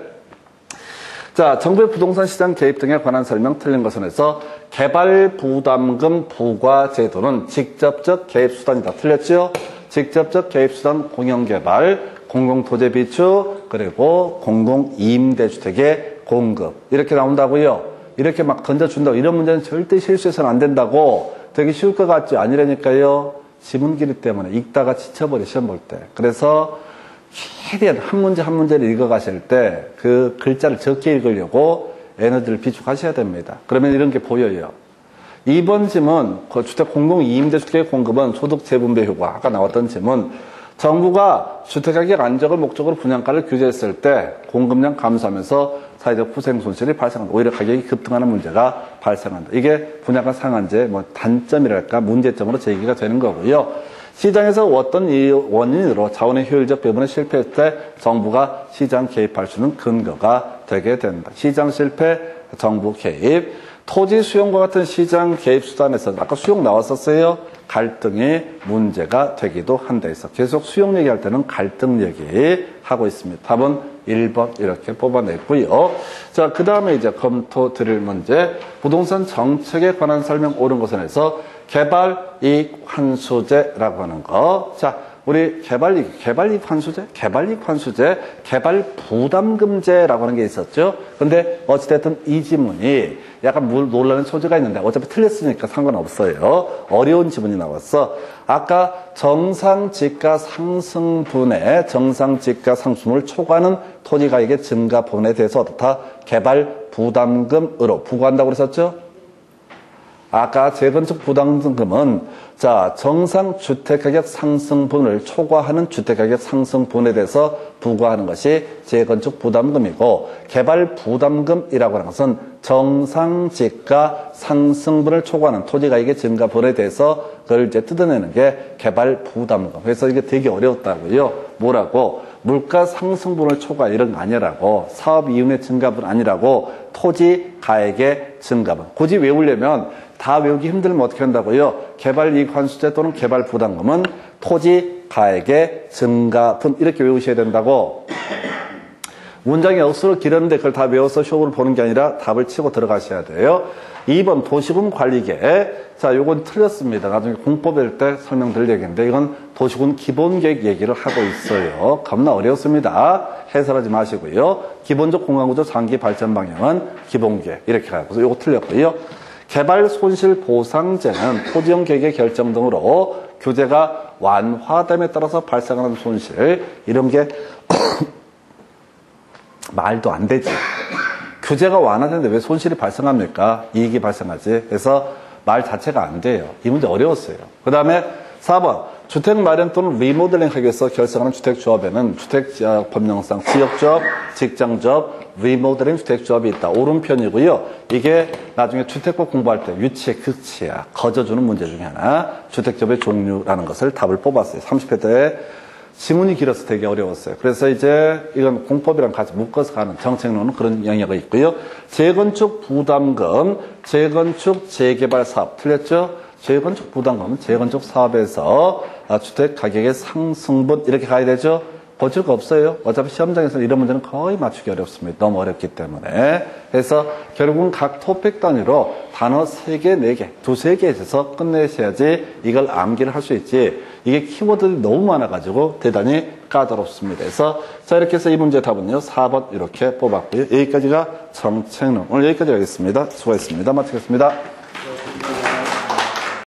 자, 정부의 부동산 시장 개입 등에 관한 설명 틀린 것은 해서 개발 부담금 부과 제도는 직접적 개입 수단이다. 틀렸죠? 직접적 개입 수단 공영개발, 공공토지 비축, 그리고 공공임대주택의 공급. 이렇게 나온다고요. 이렇게 막 던져준다고. 이런 문제는 절대 실수해서는 안 된다고. 되게 쉬울 것 같지? 아니라니까요. 지문길이 때문에 읽다가 지쳐버려, 시험 볼 때. 그래서 최대한 한 문제 한 문제를 읽어가실 때 그 글자를 적게 읽으려고 에너지를 비축하셔야 됩니다. 그러면 이런 게 보여요. 2번 질문, 주택 공동 2임대 주택의 공급은 소득 재분배 효과. 아까 나왔던 질문. 정부가 주택가격 안정을 목적으로 분양가를 규제했을 때 공급량 감소하면서 사회적 후생 손실이 발생한다. 오히려 가격이 급등하는 문제가 발생한다. 이게 분양가 상한제의 단점이랄까 문제점으로 제기가 되는 거고요. 시장에서 어떤 원인으로 자원의 효율적 배분에 실패했을 때 정부가 시장 개입할 수 있는 근거가 되게 된다. 시장 실패, 정부 개입. 토지 수용과 같은 시장 개입 수단에서 아까 수용 나왔었어요. 갈등이 문제가 되기도 한다 해서 계속 수용 얘기할 때는 갈등 얘기하고 있습니다. 답은 1번 이렇게 뽑아냈고요. 자, 그 다음에 이제 검토 드릴 문제. 부동산 정책에 관한 설명 옳은 것은에서 개발 이익 환수제라고 하는 거. 자, 우리 개발 이익 환수제, 개발 부담금제라고 하는 게 있었죠. 근데 어찌됐든 이 지문이 약간 논란의 소지가 있는데 어차피 틀렸으니까 상관없어요. 어려운 지문이 나왔어. 아까 정상지가 상승분의 정상지가 상승을 초과하는 토지가격의 증가분에 대해서 어떻다? 개발 부담금으로 부과한다고 그랬었죠. 아까 재건축 부담금은 자 정상 주택가격 상승분을 초과하는 주택가격 상승분에 대해서 부과하는 것이 재건축 부담금이고 개발 부담금이라고 하는 것은 정상지가 상승분을 초과하는 토지가격의 증가분에 대해서 그걸 이제 뜯어내는 게 개발 부담금. 그래서 이게 되게 어려웠다고요. 뭐라고? 물가 상승분을 초과 이런 거 아니라고. 사업 이윤의 증가분 아니라고. 토지 가액의 증가분. 굳이 외우려면 다 외우기 힘들면 어떻게 한다고요? 개발 이익 환수제 또는 개발 부담금은 토지 가액의 증가분 이렇게 외우셔야 된다고. 문장이 억수로 길었는데 그걸 다 외워서 쇼를 보는 게 아니라 답을 치고 들어가셔야 돼요. 2번 도시군 관리계획. 자, 요건 틀렸습니다. 나중에 공법일 때 설명드릴 얘기인데 이건 도시군 기본계획 얘기를 하고 있어요. 겁나 어려웠습니다. 해설하지 마시고요. 기본적 공간구조 장기 발전 방향은 기본계획 이렇게 가고 요거 틀렸고요. 개발 손실 보상제는 토지용 계획의 결정 등으로 규제가 완화됨에 따라서 발생하는 손실 이런 게 말도 안 되지. 규제가 완화되는데 왜 손실이 발생합니까? 이익이 발생하지. 그래서 말 자체가 안 돼요. 이 문제 어려웠어요. 그 다음에 4번 주택 마련 또는 리모델링 하기 위해서 결성하는 주택조합에는 주택법령상 지역조합, 직장조합, 리모델링 주택조합이 있다. 오른편이고요. 이게 나중에 주택법 공부할 때 유치의 극치야. 거저주는 문제 중에 하나. 주택조합의 종류라는 것을 답을 뽑았어요. 30회 때 지문이 길어서 되게 어려웠어요. 그래서 이제 이건 공법이랑 같이 묶어서 가는 정책론은 그런 영역이 있고요. 재건축 부담금, 재건축 재개발 사업. 틀렸죠? 재건축 부담금은 재건축 사업에서 주택 가격의 상승분 이렇게 가야 되죠? 고칠 거 없어요. 어차피 시험장에서는 이런 문제는 거의 맞추기 어렵습니다. 너무 어렵기 때문에. 그래서 결국은 각 토픽 단위로 단어 3개, 4개, 2-3개 해서 끝내셔야지 이걸 암기를 할 수 있지. 이게 키워드들이 너무 많아가지고 대단히 까다롭습니다. 그래서 자 이렇게 해서 이 문제 답은요. 4번 이렇게 뽑았고요. 여기까지가 정책론. 오늘 여기까지 하겠습니다. 수고했습니다. 마치겠습니다.